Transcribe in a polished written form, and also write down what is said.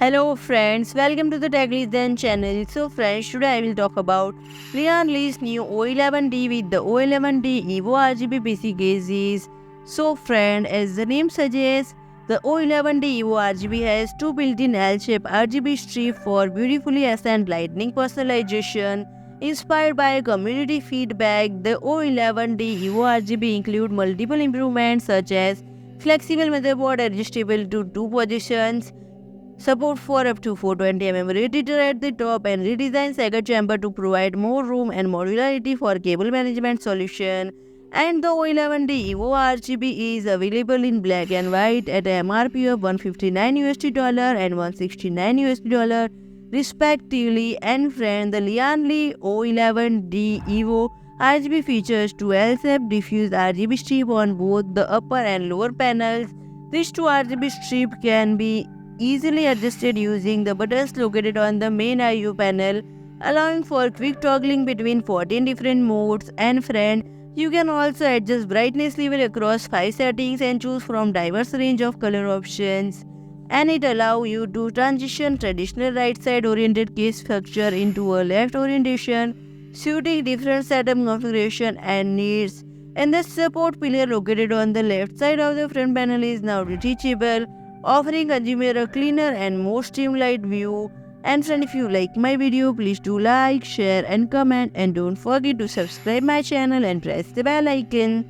Hello friends, welcome to the TechLian channel. So friends, today I will talk about LIAN Li's new O11D with the O11D EVO RGB PC cases. So friend, as the name suggests, the O11D EVO RGB has two built-in L-shaped RGB strips for beautifully assigned lightning personalization. Inspired by community feedback, the O11D EVO RGB include multiple improvements such as flexible motherboard adjustable to two positions, support for up to 420 mm radiator at the top, and redesigned second chamber to provide more room and modularity for cable management solution. And the O11D EVO RGB is available in black and white at a MRP of $159 and $169 respectively. And friend, the LIAN Li O11D EVO RGB features two L-shaped diffused RGB strip on both the upper and lower panels. These two RGB strips can be easily adjusted using the buttons located on the main I/O panel, allowing for quick toggling between 14 different modes. And friend, you can also adjust brightness level across 5 settings and choose from diverse range of color options. And it allows you to transition traditional right side oriented case structure into a left orientation, suiting different setup configuration and needs. And the support pillar located on the left side of the front panel is now detachable, offering consumer a cleaner and more streamlined view. And friend, if you like my video, please do like, share and comment, and don't forget to subscribe my channel and press the bell icon.